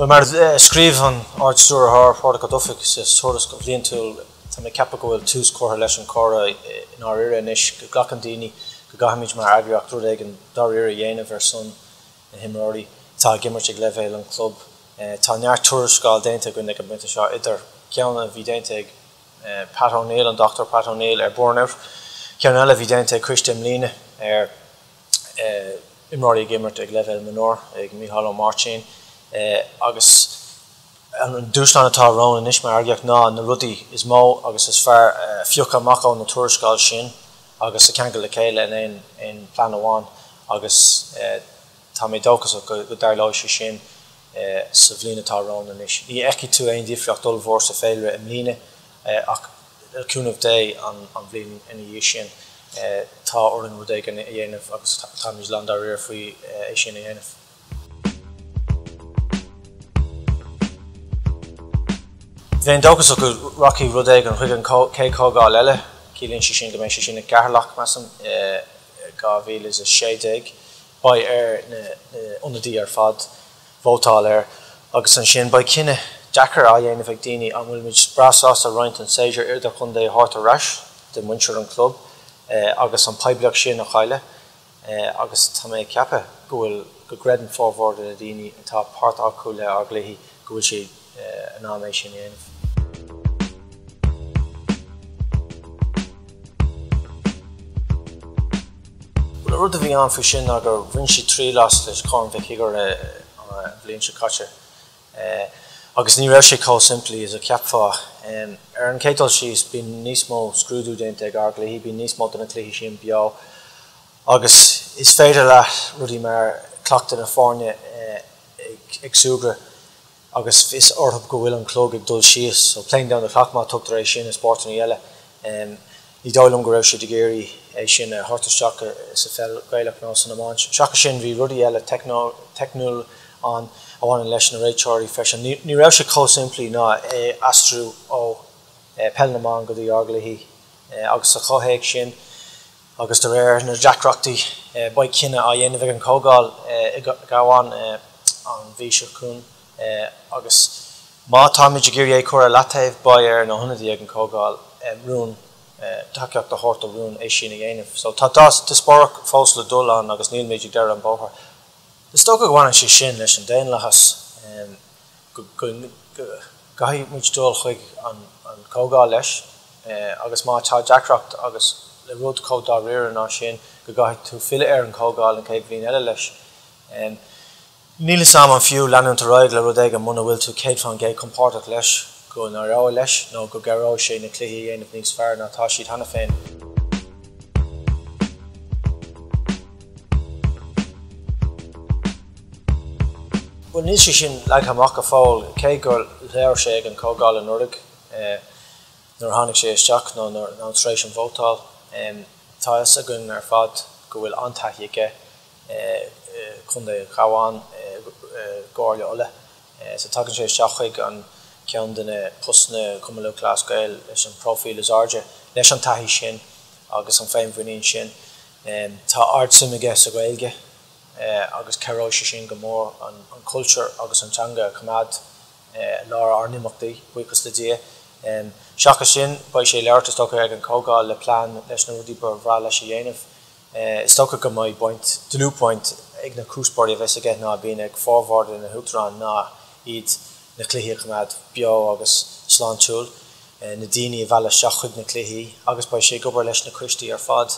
mar scríb an áidstúr haar fáda go dufik sa soras go bblion túil tá mé ceappa go bhfuil tús cótha leis an chora in áir ire inis go ghlachan daoine go gaiimiid mar agraíocht rud ag an dar ire dhéanamh ar son na himráirí tá gimmart ag leibhéil an club. Tá neart tuarascáil déanta go nig an buinte seo idir ceanna bhí déanta ag Pat O'Neill an Dr. Pat O'Neill ar Bournemouth. Ceanna eile bhí déanta ag Christian Líne ar imráirí gimmart ag leibhéil menor ag Micheál Ó Martin. Agus an dúslan atá rán in ismar argeach ná na rudí is mó agus is fear fiocha amach na tuarascáil sin agus a ceangal le chéile in plan amháin agus tá mé dóchas go dairlóid sé sin sa bhliain atá rán in is. Ní eici tú aon difriocht dul mhór sa féile im líne ach cúnamh dé an bhliain ina dhé sin tá orlan rud ag a dhéanamh agus tá níos land ar riir faoi é sin a dhéanamh. Bhíon dóchas go Rocky rud ag an chuig an cé cógáil eile, cílíonn sé sin go mé sé sin na cearlach measam 2016 ba ar ionadaí ar fad vótáil ar agus an sin ba cinenne Jackar a dhéanamh ag daoine an bhfuil muid brasás a roiint an séidir ar do chun é háart areis de muintear an club agus an peibleach sin a chaile agus tá mé ceappa go bhfuil go greidan fórhór a daoine atá páirt acu le aglaihí go bhfuil sé an áméis sin dhéanamh. Rud a bhí an fa sin agur bhain si trí las leis chun bheith gur bblion se caite. Agus ní raibh sé có simplí is a ceapfá. Ar an cétal síos bíon níos mó scrúdú déanta ag aglaihí, bíon níos mó donna cluichí sin beá. Agus is féidir le rudí mar cleachtain na fáine ag sugra agus is orthab go bhfuil an clog ag dul síos, so playing down the clock má tugtar é sin is sportna eile. Ní dáilm go raibh sé de géirí é sin hartasteach is a fel gaiileach ná san amháin. Seacha sin bhí rudí eile technúil an bháin leis na réiteoirí freisin. Ní raibh sé có simplí ná é astrú ó pelnaán go dtí aglaihí agus a chothéigh sin agus de réir na Jackreachtaí ba cinenne a dhéanamh an cógáil gáháin an bhí seún agus má táid géir é chuir lataibh ba ar na hunadaí ag an cógáil rún takeíocht a háirt a rún é sin a dhéanamh. So tá spórach fós le dul an agus níl méidir deir an bóthir. Is sto go bhhaine sé sin leis an déan lechas gaithh muid dul chuig an cógáil leis agus má tá Jackreacht agus le rud códá riar ná sin go gaithh tú file ar an cógáil an céad bhíon eile leis. Níl sam an fiú leanúnta roiig le rud ag an muna bhfuil tú céad fan gé compórtach leis go na rá leis nó go garrá sé na cluichí dhéanamh níos fearr ná tá siad hena féin. Well, níl sé sin le amach a fáil cé gur léir sé ag an cógáil an Nordig nuair tháinig sé isteach nó nar trééis an bhótáil. Tá is a gunn ar fad go bhfuil antaithí aige chun é chaháin gáirle uile. So tagann sé isteach chuig an ceann duna pusna cuma le cláscail leis an profil is airde leis an taithí sin agus an féinmhhaoín sin. Tá ard suimige sa Gaeilge agus ceróid sé sin go mór an cultúr agus an teanga cumad láir arnimachtaí buchas le dia. Seacha sin ba sé leirta stocha ag an cógáil le plán leis na rudí bar bhrá leis a dhéanamh. Is stocha go mbeidh baint dlúpáint ag na cruispáirí a bheits aige ná bíon ag fórmhórda na huachtarán ná iad na cluichí chumad beo agus sláintúil na daoine a bhealach seach chuig na cluichí agus ba sé gobar leis na cuiistí ar fad